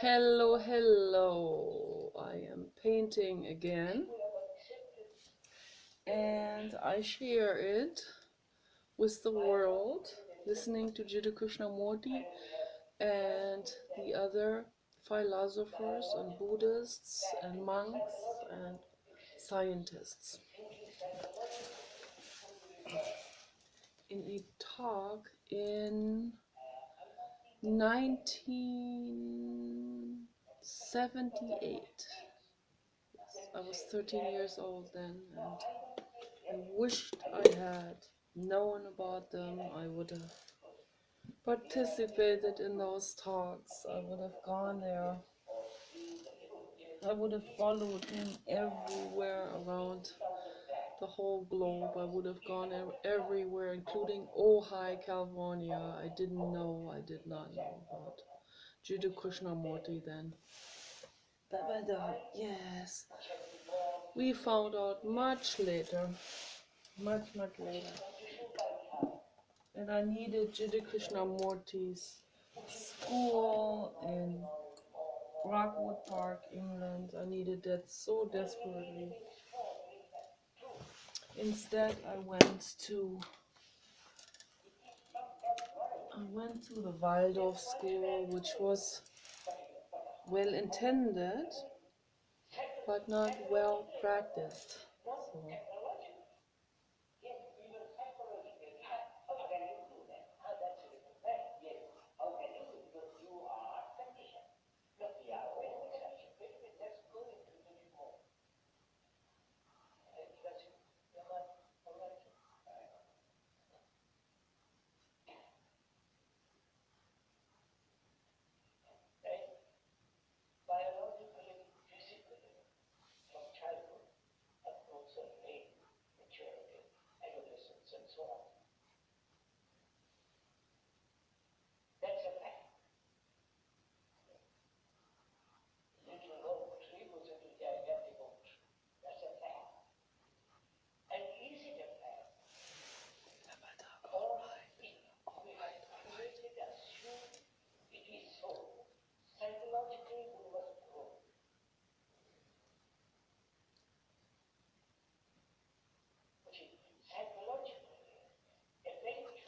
Hello, hello. I am painting again and I share it with the world, listening to Jiddu Krishnamurti and the other philosophers and Buddhists and monks and scientists. In a talk in 1978. Yes, I was 13 years old then, and I wished I had known about them. I would have participated in those talks. I would have gone there. I would have followed him everywhere around the whole globe. I would have gone everywhere, including Ojai, California. I did not know about Jiddu Krishnamurti then. But yes, we found out much later, much later. And I needed Jiddu Krishnamurti's school in Rockwood Park, England. I needed that so desperately. Instead, I went to the Waldorf school, which was well intended, but not well practiced. So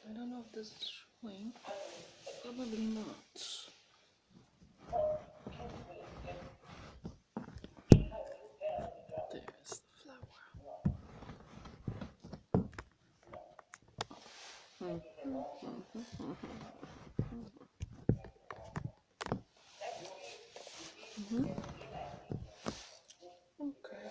I don't know if this is showing. Probably not. There's the flower. Okay.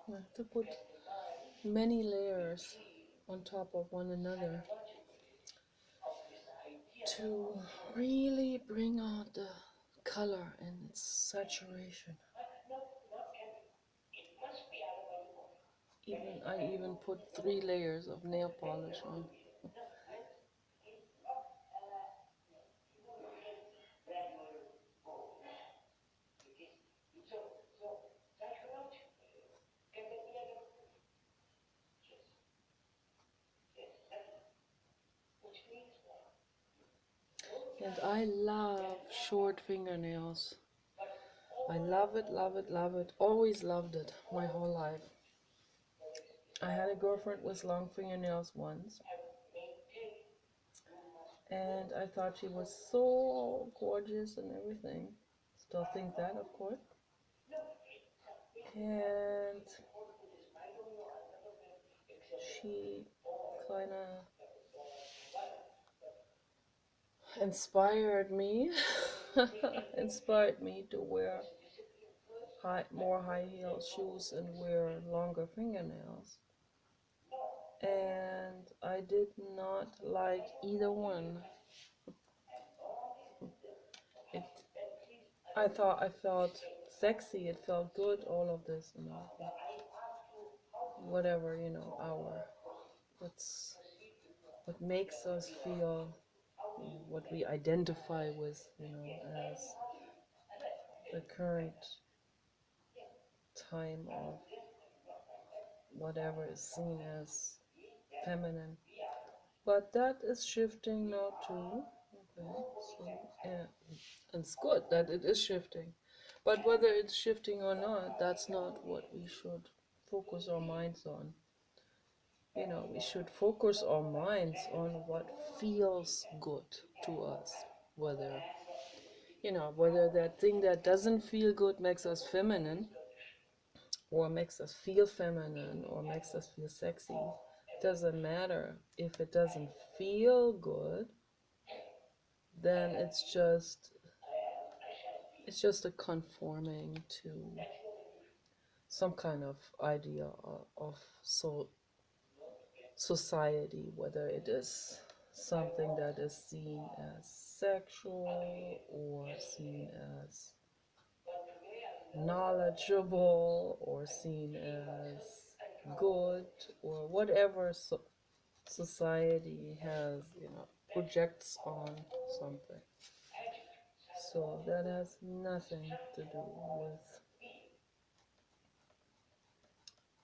I have to put many layers on top of one another to really bring out the color and its saturation. I even put 3 layers of nail polish on. And I love short fingernails. I love it, love it, love it. Always loved it my whole life. I had a girlfriend with long fingernails once, and I thought she was so gorgeous and everything. Still think that, of course. And she kind of inspired me, inspired me to wear more high heel shoes and wear longer fingernails. And I did not like either one. It, I thought I felt sexy, it felt good, all of this, whatever, what's what makes us feel, what we identify with, as the current time of whatever is seen as feminine. But that is shifting now too. Okay, so yeah, it's good that it is shifting. But whether it's shifting or not, that's not what we should focus our minds on. We should focus our minds on what feels good to us. Whether, whether that thing that doesn't feel good makes us feminine, or makes us feel feminine, or makes us feel sexy. Doesn't matter. If it doesn't feel good, then it's just a conforming to some kind of idea of society, whether it is something that is seen as sexual or seen as knowledgeable or seen as good, or whatever society has, projects on something. So that has nothing to do with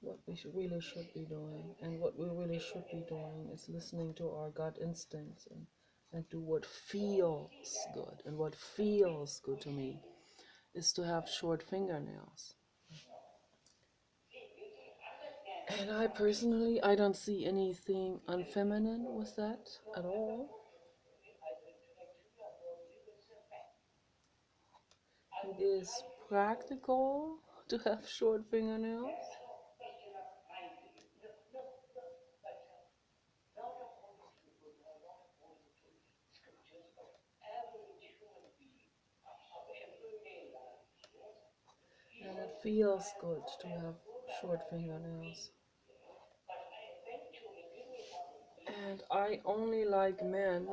what we really should be doing. And what we really should be doing is listening to our gut instincts, and do what feels good. And what feels good to me is to have short fingernails. And I personally, I don't see anything unfeminine with that at all. It is practical to have short fingernails. And it feels good to have short fingernails. And I only like men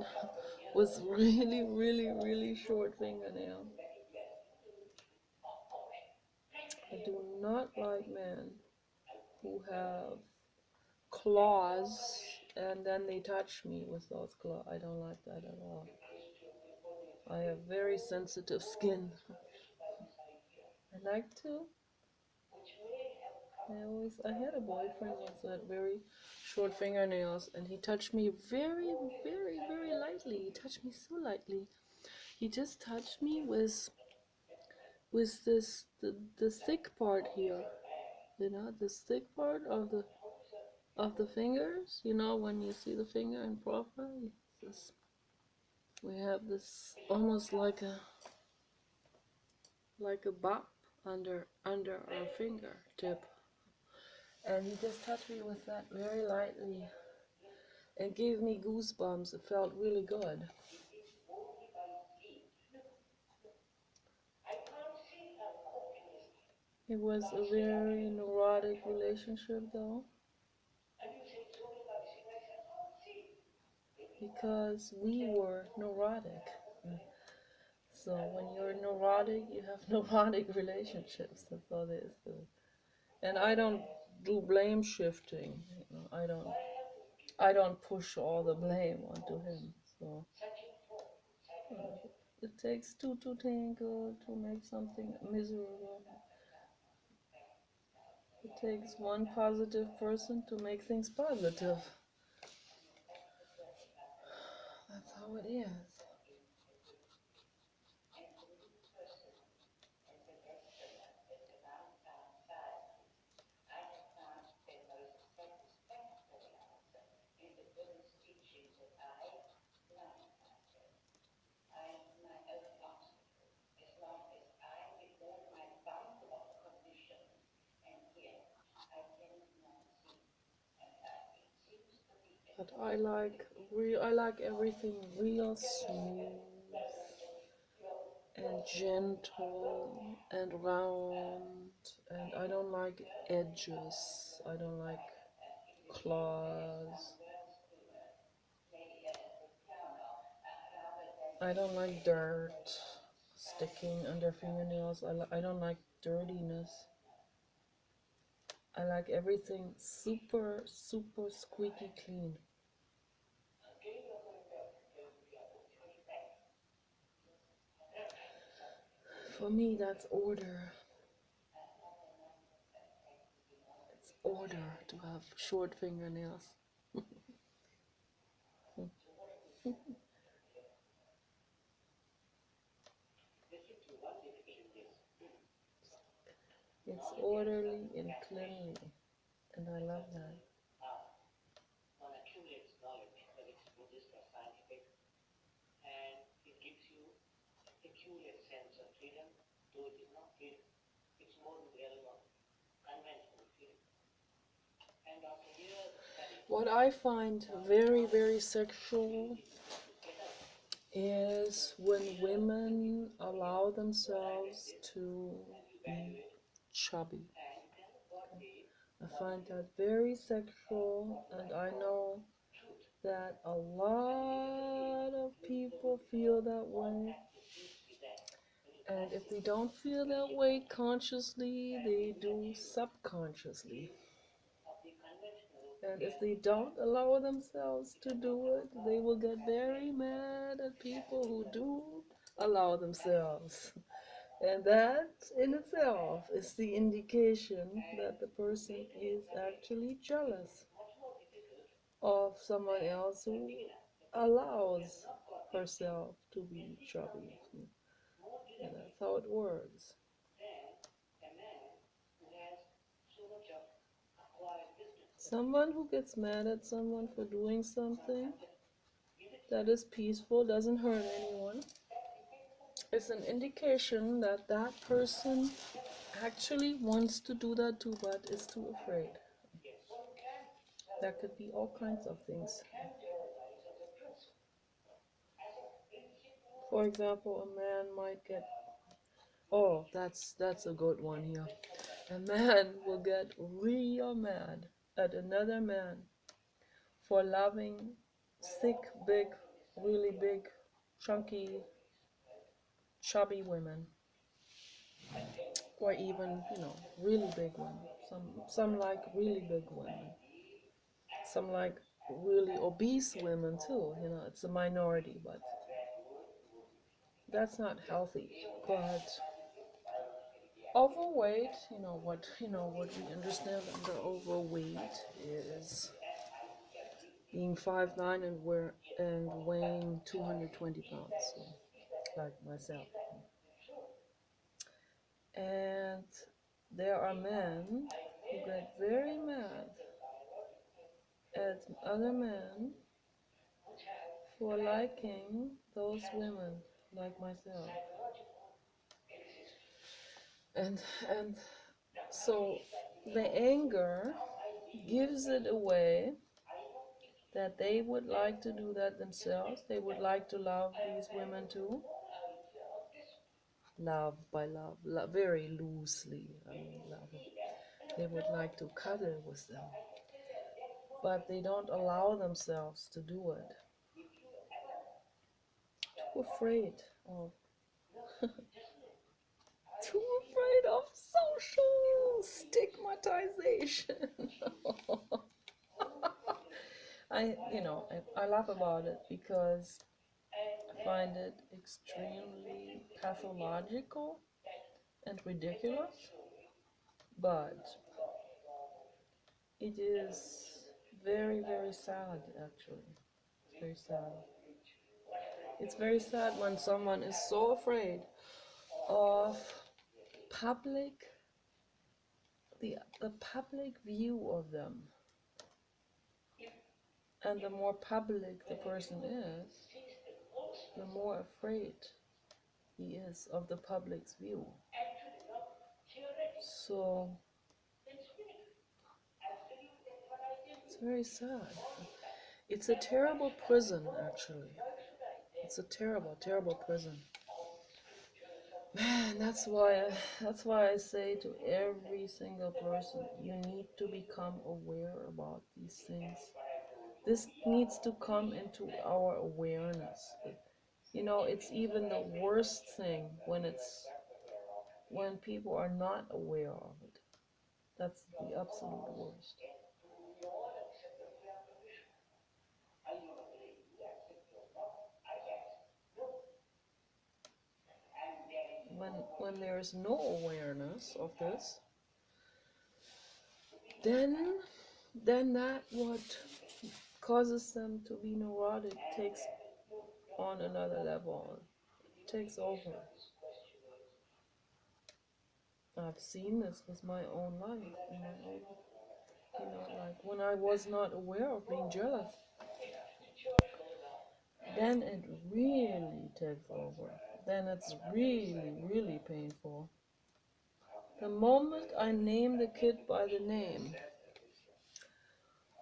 with really, really, really short fingernails. I do not like men who have claws and then they touch me with those claws. I don't like that at all. I have very sensitive skin. I like to. I had a boyfriend once who had very short fingernails, and he touched me very, very, very lightly. He touched me so lightly. He just touched me with the thick part here, this thick part of the fingers. When you see the finger in profile, we have this almost like a bump under our fingertip. And he just touched me with that very lightly. It gave me goosebumps. It felt really good. It was a very neurotic relationship, though, because we were neurotic. So when you're neurotic, you have neurotic relationships. That's all there is to it. And I don't do blame shifting. I don't push all the blame onto him. So it takes two to tango to make something miserable. It takes one positive person to make things positive. That's how it is. But I like everything real smooth and gentle and round, and I don't like edges. I don't like claws. I don't like dirt sticking under fingernails. I don't like dirtiness. I like everything super, super squeaky clean. For me, that's order. It's order to have short fingernails. It's orderly and cleanly, and I love that. What I find very, very sexual is when women allow themselves to be chubby. I find that very sexual, and I know that a lot of people feel that way. And if they don't feel that way consciously, they do subconsciously. And if they don't allow themselves to do it, they will get very mad at people who do allow themselves. And that in itself is the indication that the person is actually jealous of someone else who allows herself to be chubby. And that's how it works. Someone who gets mad at someone for doing something that is peaceful, doesn't hurt anyone, it's an indication that that person actually wants to do that too, but is too afraid. That could be all kinds of things. For example, a man might get, oh, that's a good one here. A man will get real mad at another man for loving thick, big, really big, chunky, chubby women, or even, really big women. Some like really big women. Some like really obese women too. It's a minority, but that's not healthy. But overweight, what we understand under overweight is being 5'9" and weighing 220 pounds, so, like myself. And there are men who get very mad at other men for liking those women like myself. And so the anger gives it away that they would like to do that themselves. They would like to love these women too. Love by love, very loosely. I mean, love. They would like to cuddle with them, but they don't allow themselves to do it. Too afraid of, too afraid of social stigmatization. I laugh about it because I find it extremely pathological and ridiculous, but it is very, very sad, actually. It's very sad. It's very sad when someone is so afraid of public, the public view of them. And the more public the person is, the more afraid he is of the public's view. So it's very sad. It's a terrible prison, actually. It's a terrible, terrible prison. Man, that's why I say to every single person, you need to become aware about these things. This needs to come into our awareness. It's even the worst thing when people are not aware of it. That's the absolute worst. when there is no awareness of this, then that what causes them to be neurotic takes on another level, takes over. I've seen this with my own life, in my own, like when I was not aware of being jealous, then it really takes over. Then it's really, really painful. The moment I name the kid by the name,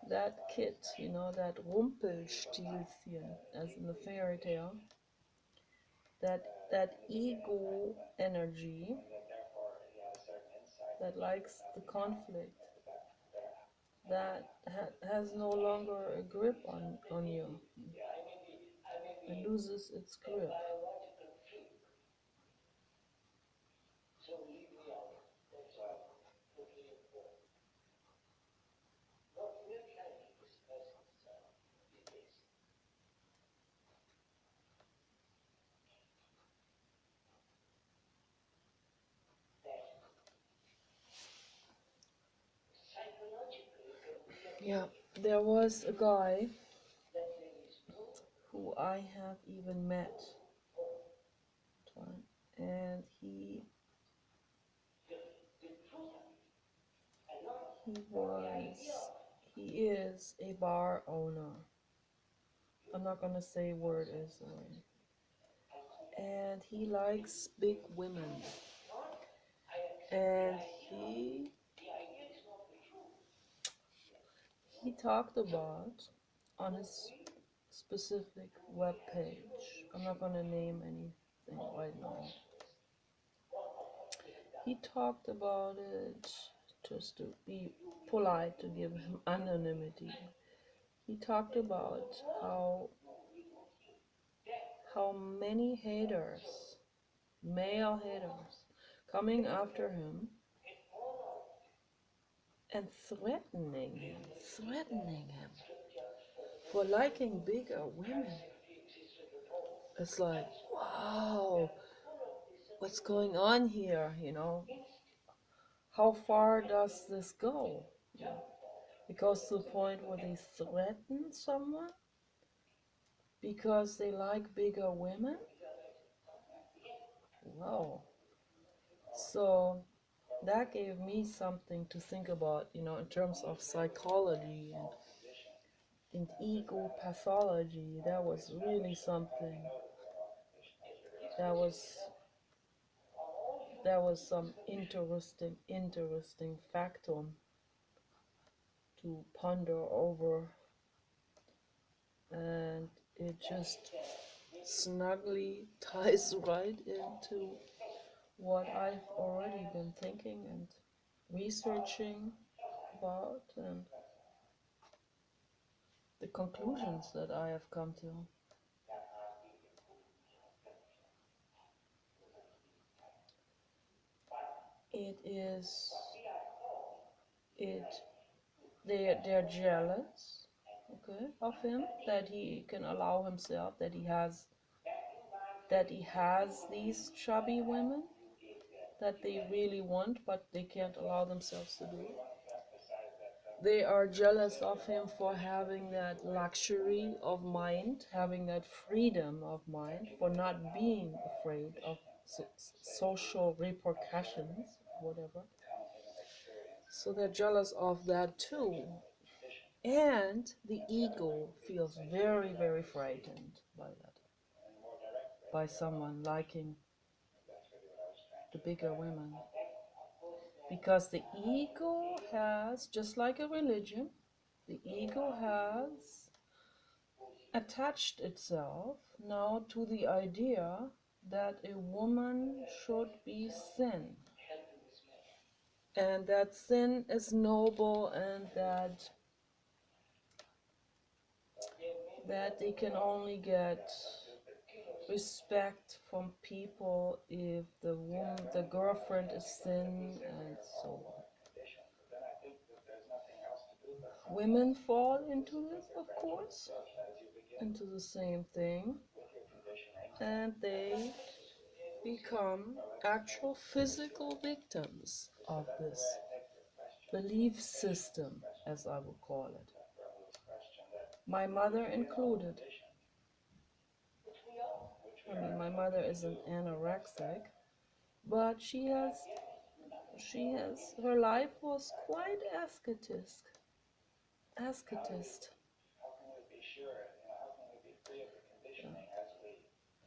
that kid, that Rumpelstilzchen, as in the fairy tale, that ego energy that likes the conflict, that has no longer a grip on you. It loses its grip. Yeah, there was a guy who I have even met, and he is a bar owner. I'm not gonna say where it is, and he likes big women, and he talked about on his specific web page. I'm not gonna name anything right now. He talked about it just to be polite, to give him anonymity. He talked about how many haters, male haters, coming after him and threatening him for liking bigger women. It's like, wow, what's going on here, How far does this go? It goes to the point where they threaten someone because they like bigger women? Wow. So that gave me something to think about, in terms of psychology and ego pathology. That was really something. That was some interesting factum to ponder over, and it just snugly ties right into what I've already been thinking and researching about, and the conclusions that I have come to. It is it they're jealous, okay, of him, that he can allow himself, that he has these chubby women that they really want, but they can't allow themselves to do. They are jealous of him for having that luxury of mind, having that freedom of mind, for not being afraid of social repercussions, whatever. So they're jealous of that too. And the ego feels very, very frightened by that, by someone liking the bigger women. Because the ego has, just like a religion, the ego has attached itself now to the idea that a woman should be thin, and that thin is noble, and that they can only get respect from people if the girlfriend is thin, and so on. Women fall into this, of course, into the same thing, and they become actual physical victims of this belief system, as I would call it. My mother included. I mean, my mother is an anorexic, but her life was quite ascetist.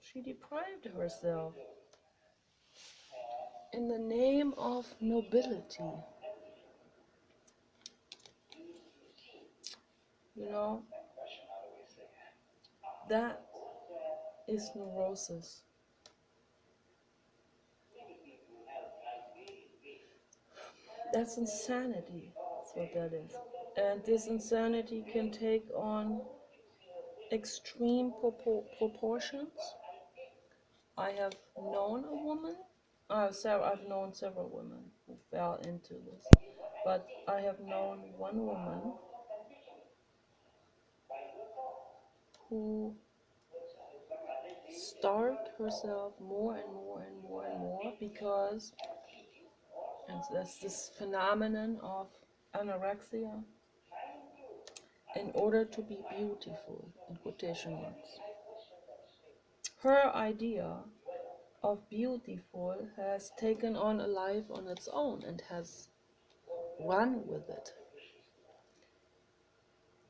She deprived herself in the name of nobility. You know, that is neurosis. That's insanity. That's what that is. And this insanity can take on extreme proportions. I have known a woman, I've known several women who fell into this, but I have known one woman who starved herself more and more and more and more because, and that's this phenomenon of anorexia, in order to be beautiful, in quotation marks. Her idea of beautiful has taken on a life on its own and has run with it.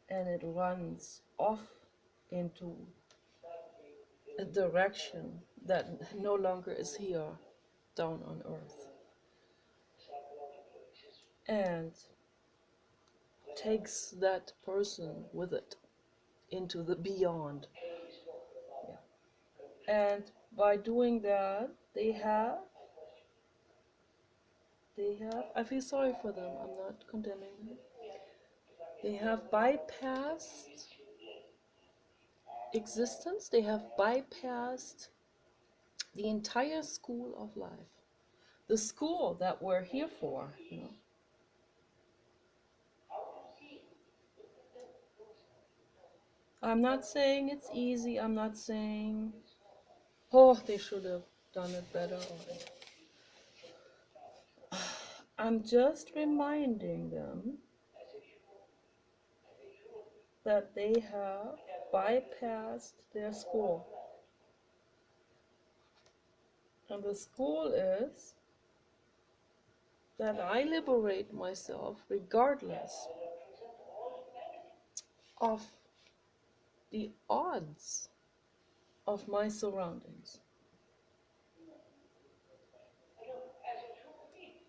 And it runs off into a direction that no longer is here down on earth. And takes that person with it into the beyond. Yeah. And by doing that, I feel sorry for them, I'm not condemning them. They have bypassed existence, they have bypassed the entire school of life. The school that we're here for, you know. I'm not saying it's easy, I'm not saying, oh, they should have done it better. I'm just reminding them that they have bypassed their school. And the school is that I liberate myself regardless of the odds of my surroundings.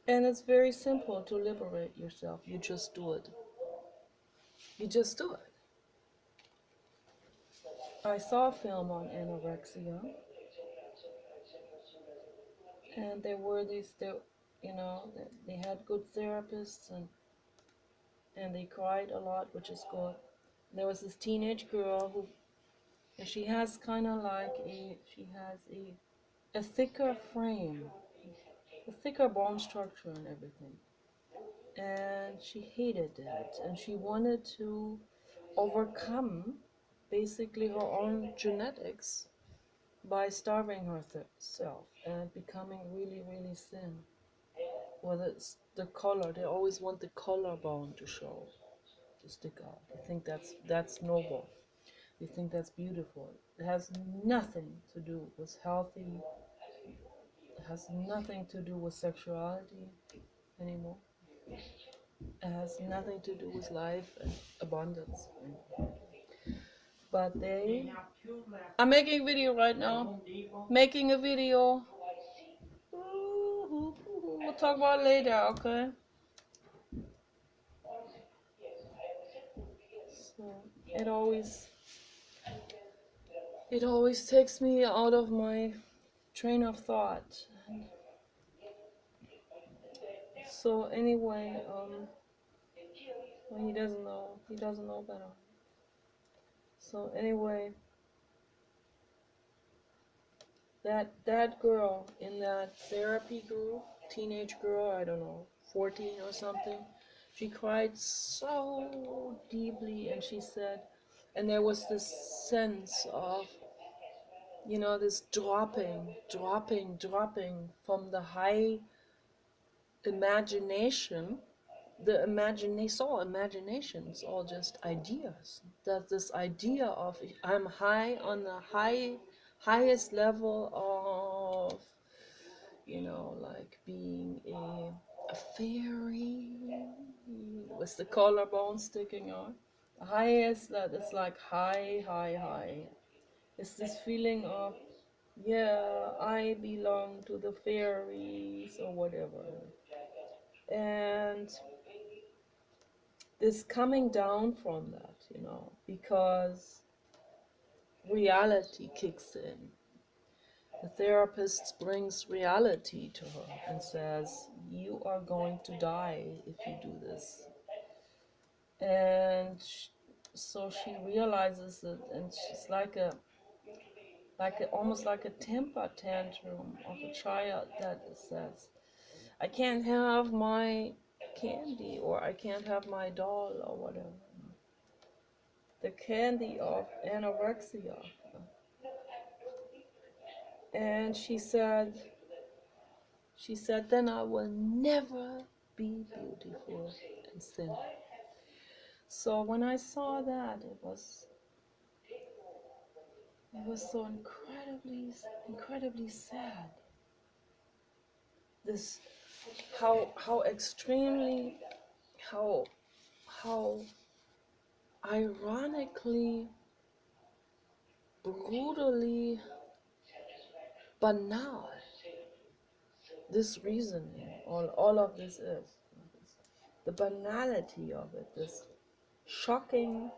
And it's very simple to liberate yourself. You just do it. You just do it. I saw a film on anorexia, and there were they had good therapists, and they cried a lot, which is good. There was this teenage girl who, and she has kind of like a thicker frame, a thicker bone structure and everything. And she hated that, and she wanted to overcome basically her own genetics by starving herself and becoming really, really thin. Well, it's the collar. They always want the collarbone to show, to stick out. I think that's noble. They think that's beautiful. It has nothing to do with healthy. It has nothing to do with sexuality anymore. It has nothing to do with life and abundance anymore. But I'm making a video right now. Making a video. We'll talk about it later, okay? So it always takes me out of my train of thought. So anyway, well, he doesn't know better. So anyway, that girl in that therapy group, teenage girl, I don't know, 14 or something, she cried so deeply, and she said, and there was this sense of You know, this dropping from the high imagination. It's all imagination, it's all just ideas. That this idea of I'm high on the highest level of, you know, like being a fairy with the collarbone sticking out. The highest, that it's like high. It's this feeling of, yeah, I belong to the fairies or whatever. And this coming down from that, you know, because reality kicks in. The therapist brings reality to her and says, you are going to die if you do this. And so she realizes it, and she's almost like a temper tantrum of a child that says, I can't have my candy, or I can't have my doll, or whatever. The candy of anorexia. And she said, then I will never be beautiful and thin. So when I saw that, it was so incredibly sad. This, how extremely, how ironically, brutally banal this reasoning, all of this is. The banality of it, this shocking,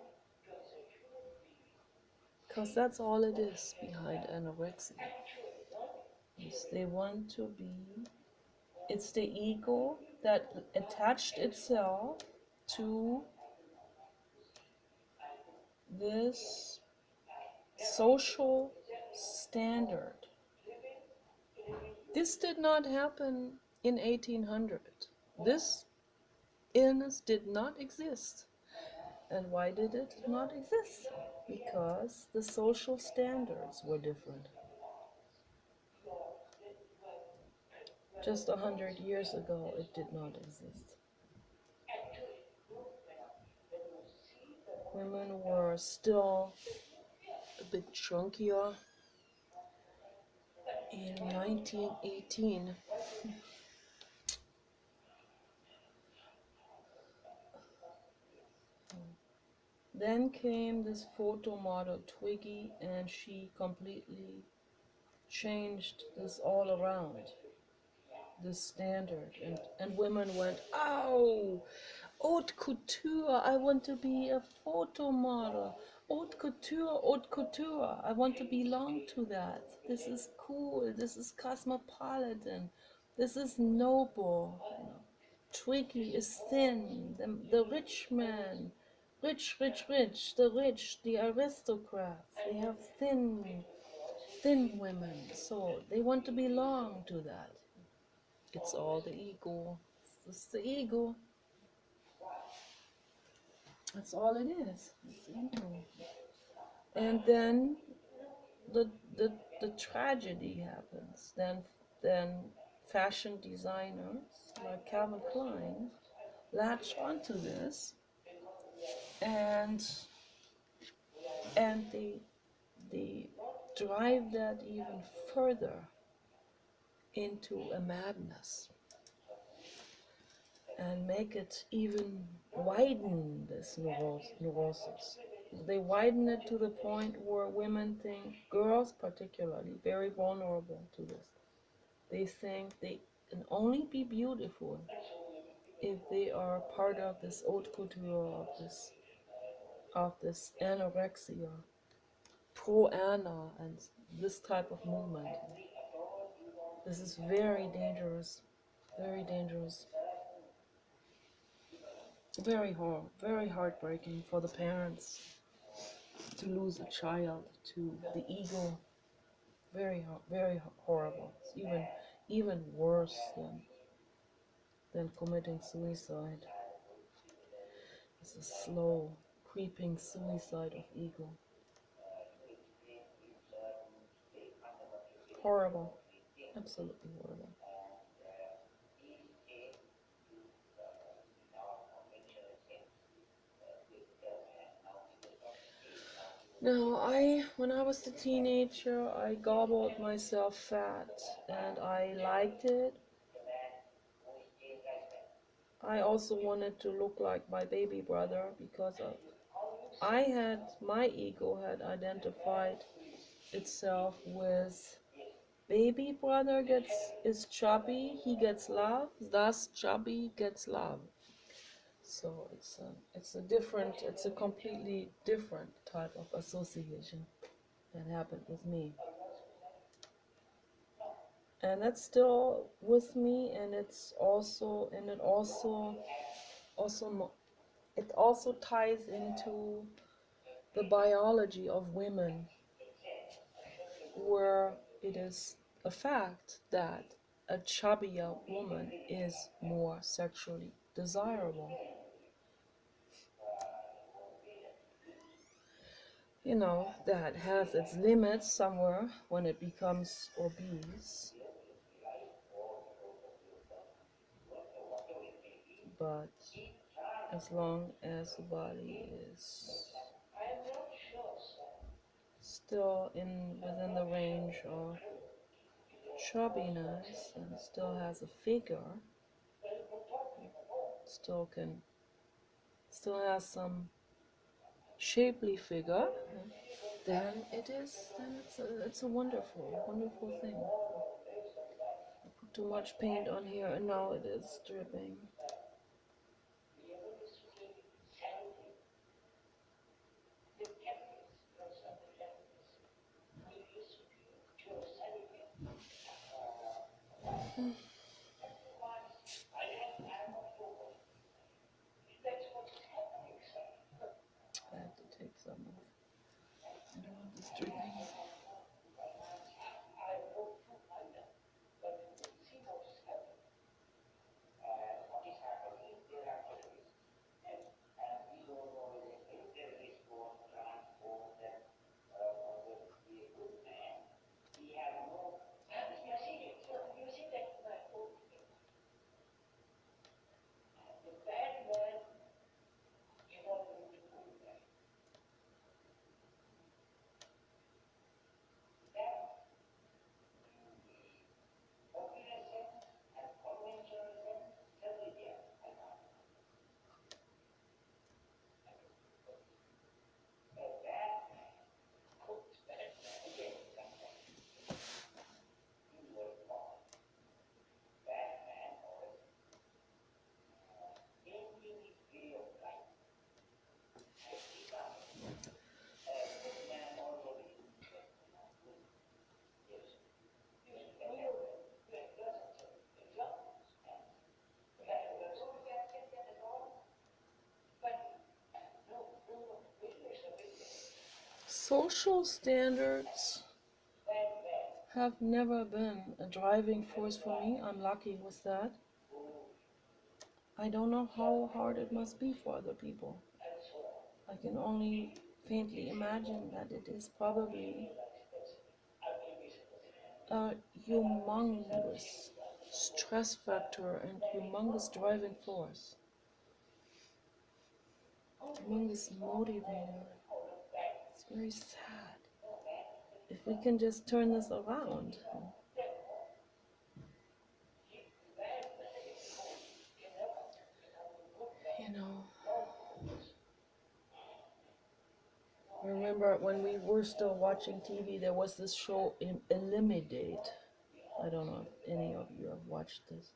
because that's all it is behind anorexia. Is they want to be, it's the ego that attached itself to this social standard. This did not happen in 1800. This illness did not exist. And why did it not exist? Because the social standards were different. Just 100 years ago, it did not exist. Women were still a bit chunkier. In 1918, then came this photo model Twiggy, and she completely changed this all around, this standard, and women went, oh, haute couture, I want to be a photo model. Haute couture, I want to belong to that. This is cool, this is cosmopolitan, this is noble. Twiggy is thin, the rich man, rich, the rich, the aristocrats, they have thin women, so they want to belong to that. It's all the ego. It's the ego. That's all it is. It's ego. And then the the tragedy happens. Then fashion designers like Calvin Klein latch onto this, and they drive that even further into a madness, and make it even widen this neurosis. They widen it to the point where women think, girls particularly, very vulnerable to this. They think they can only be beautiful if they are part of this haute couture, of this anorexia, pro-ana, and this type of movement. This is very dangerous, very heartbreaking for the parents to lose a child to the ego. Very horrible. It's even worse than committing suicide. It's a slow, creeping suicide of ego. Horrible. Absolutely horrible. Now, when I was a teenager, I gobbled myself fat and I liked it. I also wanted to look like my baby brother because my ego had identified itself with baby brother is chubby, he gets love, thus chubby gets love. So it's a completely different type of association that happened with me. And that's still with me, and also it also ties into the biology of women, where it is a fact that a chubbier woman is more sexually desirable. That has its limits somewhere when it becomes obese, but as long as the body is still within the range of chubbiness and still has a figure, still can still has some shapely figure, then it's a wonderful thing. I put too much paint on here and now it is dripping. I have to take some off. I don't want this dripping. Social standards have never been a driving force for me. I'm lucky with that. I don't know how hard it must be for other people. I can only faintly imagine that it is probably a humongous stress factor and humongous driving force, humongous motivator. It's very sad. If we can just turn this around, you know. I remember when we were still watching TV, there was this show in Eliminate. I don't know if any of you have watched this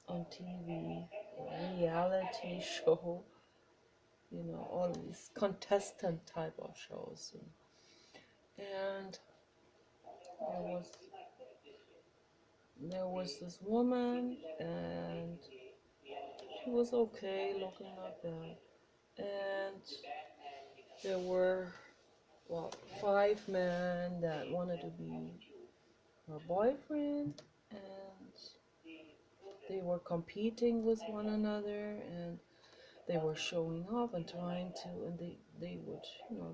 on TV, a reality show, all these contestant type of shows. And there was there was this woman, and she was okay, looking not bad. And there were, well, 5 men that wanted to be her boyfriend, and they were competing with one another, and they were showing off and and they would,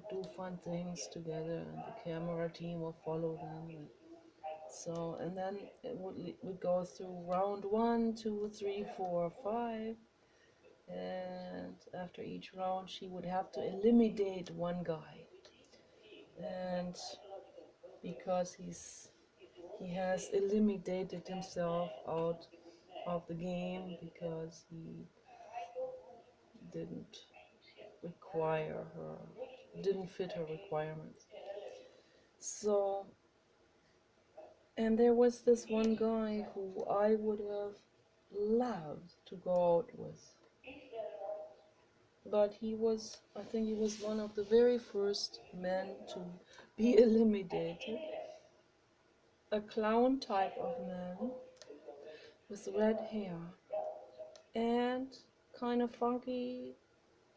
do fun things together, and the camera team would follow them. So, and then it would go through round 1, 2, 3, 4, 5, and after each round she would have to eliminate one guy. And because he has eliminated himself out of the game because he didn't require her, didn't fit her requirements. So, and there was this one guy who I would have loved to go out with. But he was, I think he was one of the very first men to be eliminated. A clown type of man with red hair and kind of funky,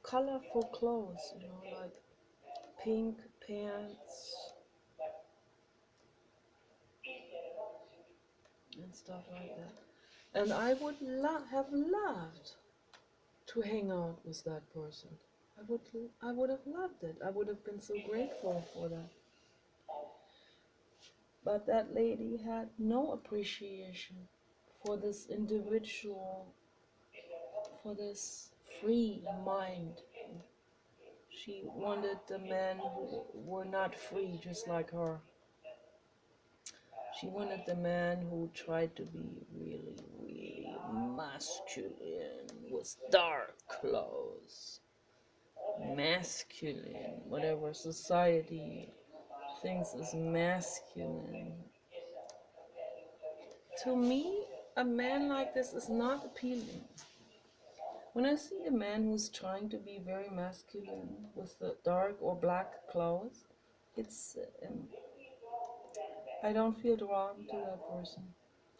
colorful clothes, like pink pants and stuff like that. And I would have loved to hang out with that person. I would have loved it. I would have been so grateful for that. But that lady had no appreciation for this individual, for this free mind. She wanted the men who were not free, just like her. She wanted the man who tried to be really, really masculine with dark clothes. Masculine, whatever society thinks is masculine. To me, a man like this is not appealing. When I see a man who's trying to be very masculine with the dark or black clothes, it's I don't feel drawn to that person.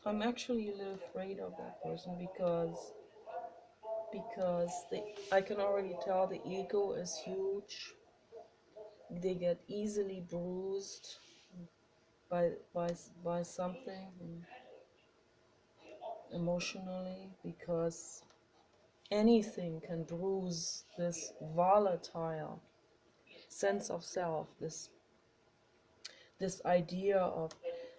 I'm actually a little afraid of that person because I can already tell the ego is huge. They get easily bruised by by something emotionally, because anything can bruise this volatile sense of self, this idea of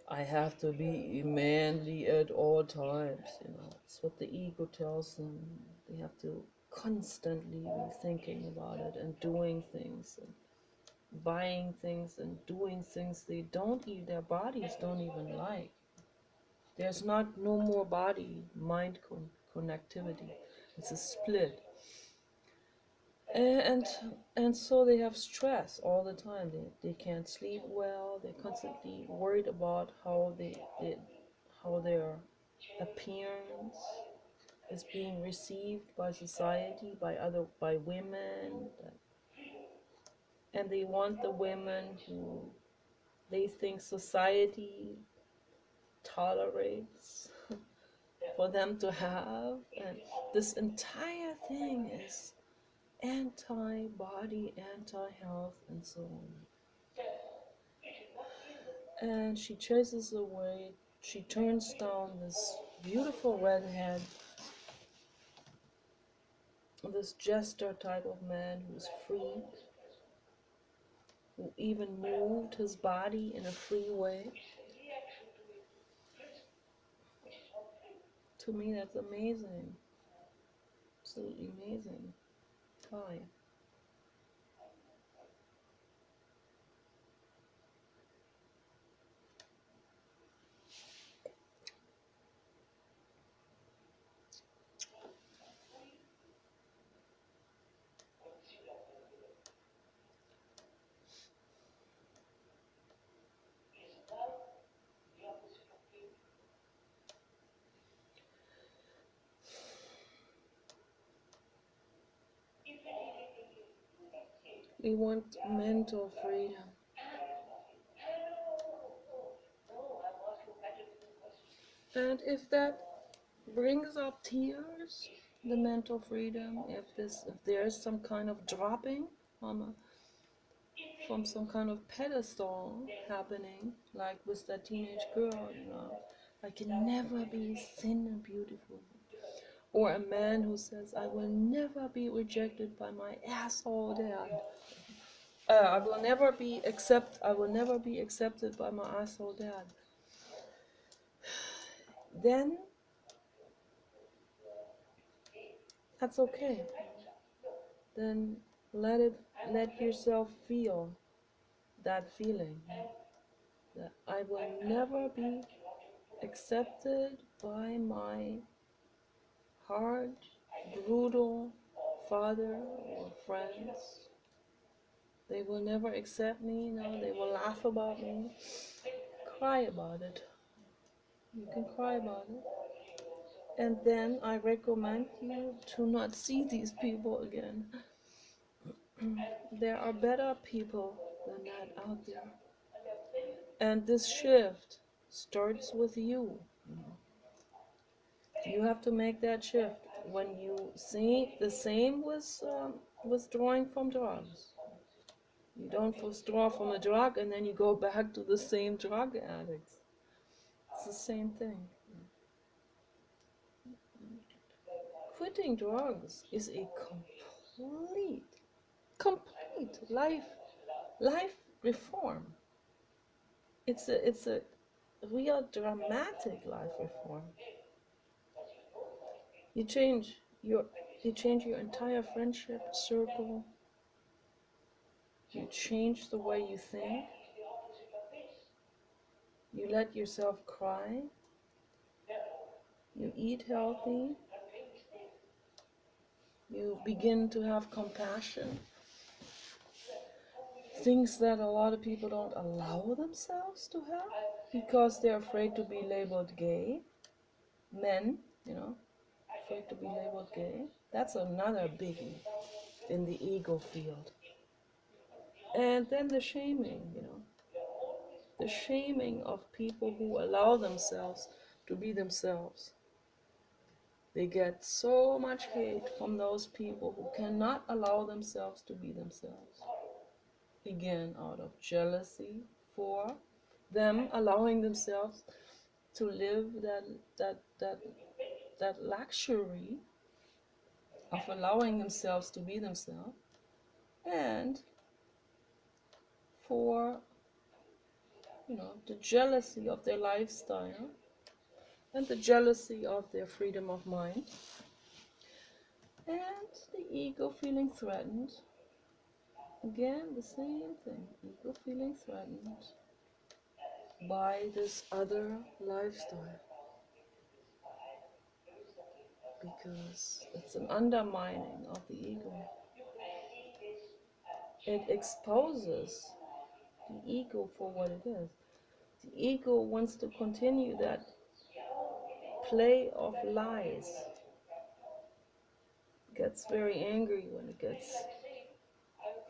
I have to be manly at all times. It's what the ego tells them. They have to constantly be thinking about it and doing things and buying things and doing things their bodies don't even like. There's no more body mind connectivity. It's a split. And so they have stress all the time. They can't sleep well. They're constantly worried about how how their appearance is being received by society, by women, and they want the women who they think society tolerates for them to have. And this entire thing is anti-body, anti-health, and so on. And she chases away, she turns down this beautiful redhead, this jester type of man who's free, who even moved his body in a free way. To me, that's amazing. Absolutely amazing. Why? We want mental freedom. And if that brings up tears, the mental freedom, if there's some kind of dropping from some kind of pedestal happening, like with that teenage girl, I can never be thin and beautiful. Or a man who says, I will never be rejected by my asshole dad. I will never be accepted by my asshole dad. then that's okay. Then let yourself feel that feeling that I will never be accepted by my hard, brutal father or friends. They will never accept me, they will laugh about me. Cry about it. You can cry about it. And then I recommend you to not see these people again. There are better people than that out there. And this shift starts with you. You have to make that shift. When you see the same with withdrawing from drugs. You don't withdraw from a drug and then you go back to the same drug addicts. It's the same thing. Quitting drugs is a complete life reform. It's a real dramatic life reform. You change your entire friendship circle. You change the way you think. You let yourself cry. You eat healthy. You begin to have compassion. Things that a lot of people don't allow themselves to have because they're afraid to be labeled gay. Men, afraid to be labeled gay. That's another biggie in the ego field. And then the shaming, the shaming of people who allow themselves to be themselves. They get so much hate from those people who cannot allow themselves to be themselves. Again, out of jealousy for them allowing themselves to live that luxury of allowing themselves to be themselves, and for the jealousy of their lifestyle and the jealousy of their freedom of mind, and the ego feeling threatened. Again, the same thing, ego feeling threatened by this other lifestyle, because it's an undermining of the ego. It exposes the ego for what it is. The ego wants to continue that play of lies. It gets very angry when it gets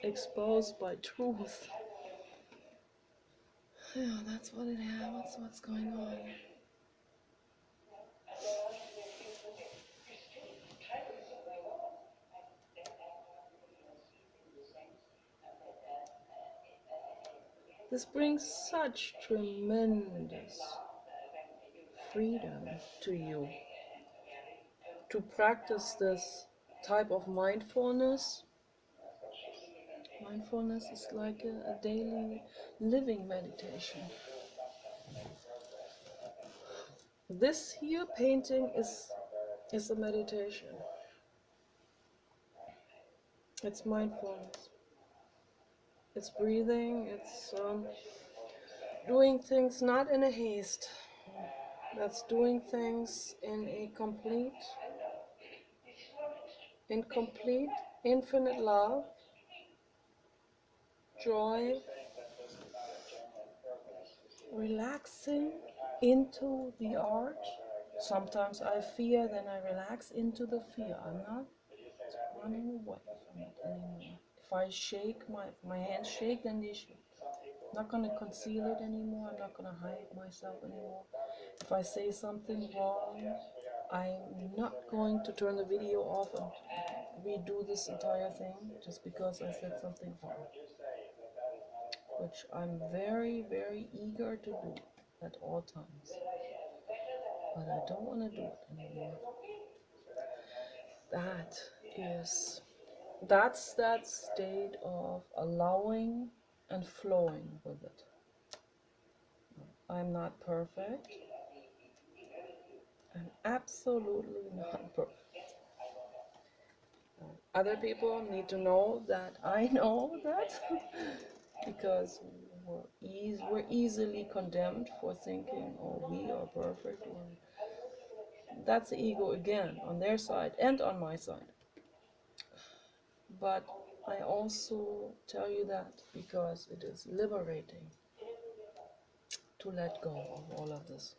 exposed by truth. Yeah, that's what it is. What's going on. This brings such tremendous freedom to you to practice this type of mindfulness. Mindfulness is like a daily living meditation. This here painting is a meditation. It's mindfulness. It's breathing. It's doing things not in a haste. That's doing things in a complete, infinite love, joy, relaxing into the art. Sometimes I fear, then I relax into the fear. I'm not running away from it anymore. If I shake, my hands shake, then they shake. I'm not going to conceal it anymore. I'm not going to hide myself anymore. If I say something wrong, I'm not going to turn the video off and redo this entire thing just because I said something wrong, which I'm very, very eager to do at all times. But I don't want to do it anymore. That's that state of allowing and flowing with it. I'm not perfect. I'm absolutely not perfect. Other people need to know that I know that because we're easily condemned for thinking, oh, we are perfect. Or that's the ego again on their side and on my side. But I also tell you that because it is liberating to let go of all of this.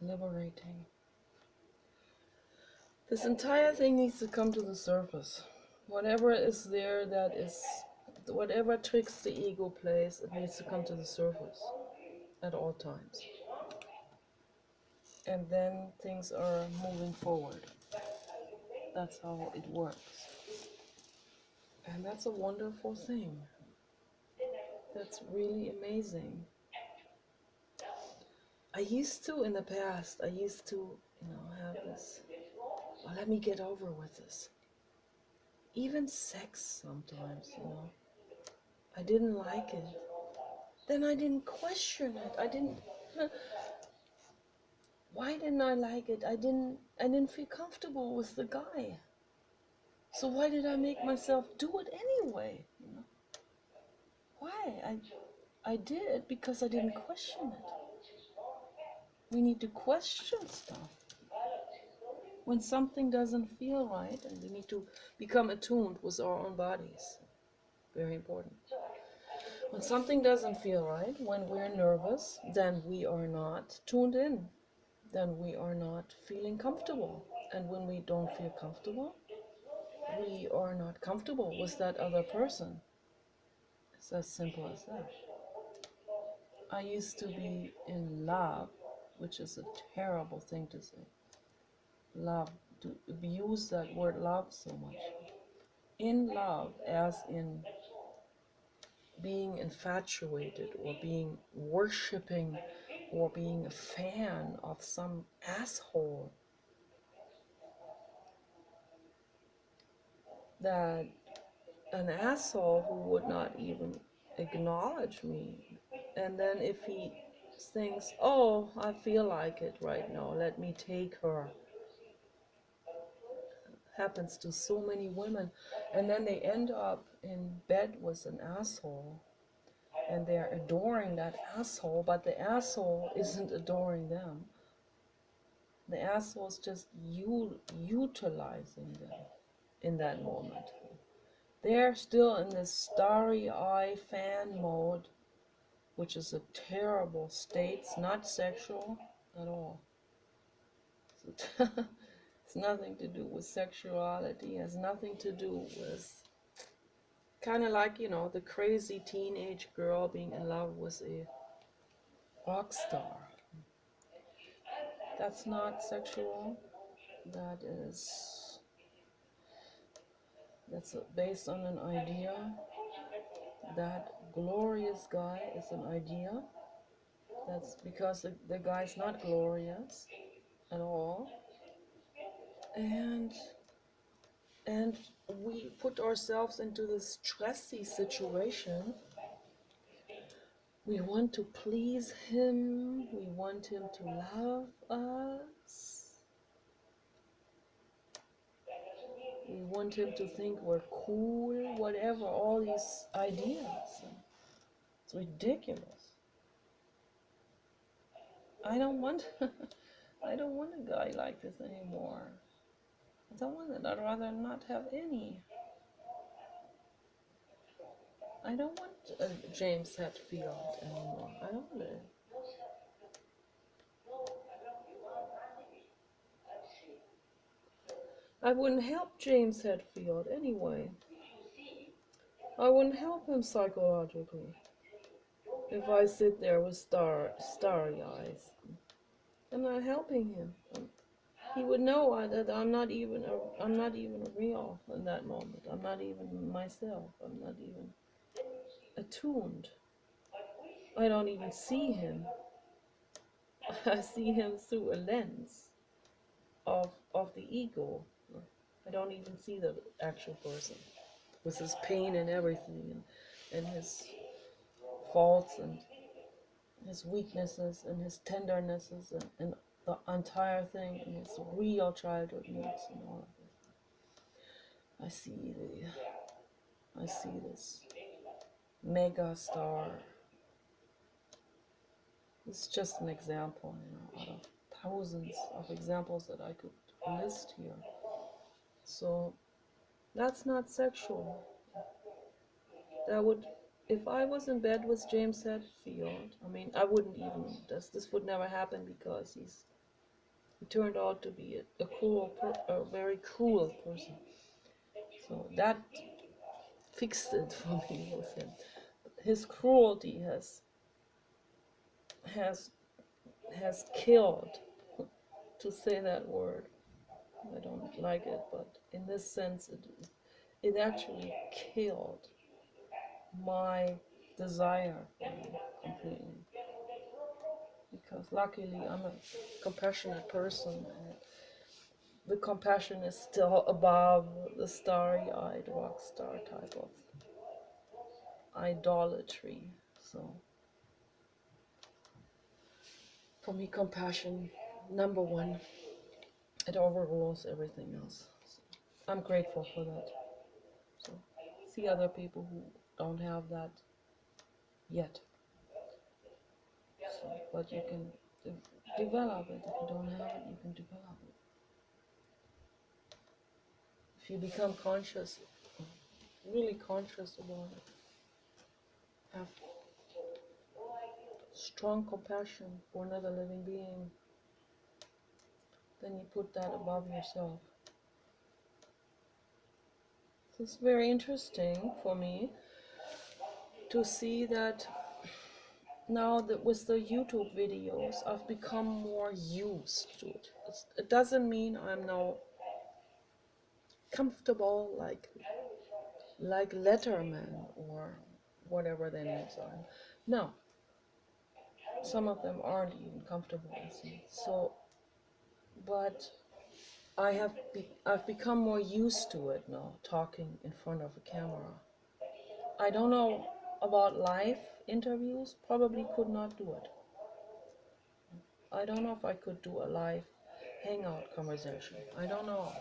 Liberating. This entire thing needs to come to the surface. Whatever is there that is, whatever tricks the ego plays, it needs to come to the surface at all times. And then things are moving forward. That's how it works. And that's a wonderful thing. That's really amazing. I used to, in the past, have this, oh, let me get over with this. Even sex sometimes. I didn't like it. Then I didn't question it. Why didn't I like it? I didn't feel comfortable with the guy. So why did I make myself do it anyway? Why? I did it because I didn't question it. We need to question stuff. When something doesn't feel right, and we need to become attuned with our own bodies. Very important. When something doesn't feel right, when we're nervous, then we are not tuned in. Then we are not feeling comfortable. And when we don't feel comfortable, we are not comfortable with that other person. It's as simple as that. I used to be in love, which is a terrible thing to say. Love, to abuse that word love so much. In love, as in being infatuated or being worshipping or being a fan of some asshole that an asshole who would not even acknowledge me. And then if he thinks, oh, I feel like it right now, let me take her. Happens to so many women. And then they end up in bed with an asshole. And they're adoring that asshole, but the asshole isn't adoring them. The asshole is just utilizing them in that moment. They're still in this starry-eye fan mode, which is a terrible state. It's not sexual at all. It's nothing to do with sexuality. It has nothing to do with kind of like, the crazy teenage girl being in love with a rock star. That's not sexual. That's based on an idea. That glorious guy is an idea. That's because the guy's not glorious at all. And we put ourselves into this stressy situation. We want to please him. We want him to love us. We want him to think we're cool, whatever, all these ideas. It's ridiculous. I don't want I don't want a guy like this anymore. I don't want it. I'd rather not have any. I don't want James Hetfield anymore. I don't want it. I wouldn't help James Hetfield anyway. I wouldn't help him psychologically if I sit there with starry eyes. I'm not helping him. He would know that I'm not even real in that moment. I'm not even myself. I'm not even attuned. I don't even see him. I see him through a lens of the ego. I don't even see the actual person with his pain and everything, and his faults and his weaknesses and his tendernesses and the entire thing in its real childhood needs and all of it. I see this mega star. It's just an example, out of thousands of examples that I could list here. So that's not sexual. That would, if I was in bed with James Hetfield, I mean, I wouldn't even, this would never happen because he turned out to be a very cruel person. So that fixed it for me with him. His cruelty has killed, to say that word. I don't like it, but in this sense, it actually killed my desire for him completely. Because luckily I'm a compassionate person, and the compassion is still above the starry-eyed rock star type of idolatry. So for me, compassion, number one, it overrules everything else. So I'm grateful for that. So see other people who don't have that yet. So, but you can develop it. If you don't have it, you can develop it. If you become conscious, really conscious about it, have strong compassion for another living being, then you put that above yourself. So it's very interesting for me to see that now that with the YouTube videos, I've become more used to it. It doesn't mean I'm now comfortable like Letterman or whatever their names are. No, some of them aren't even comfortable with me. So, but I've become more used to it now, talking in front of a camera. I don't know about live interviews, probably could not do it. I don't know if I could do a live hangout conversation. I don't know.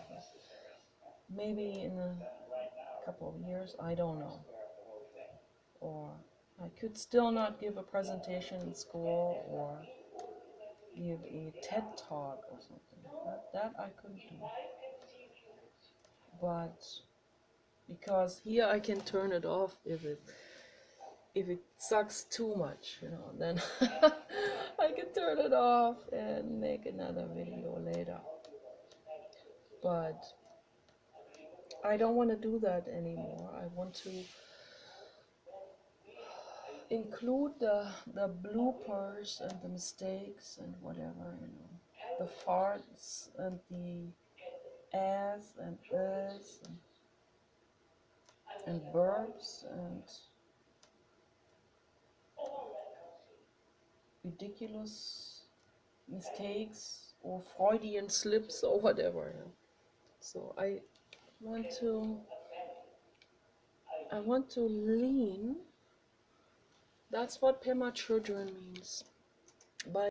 Maybe in a couple of years, I don't know. Or I could still not give a presentation in school or give a TED talk or something. That I couldn't do. But because here I can turn it off if it sucks too much, then I can turn it off and make another video later. But I don't want to do that anymore. I want to include the bloopers and the mistakes and whatever, the farts and the as and is and burps and ridiculous mistakes or Freudian slips or whatever. So I want to lean. That's what Pema Chodron means. By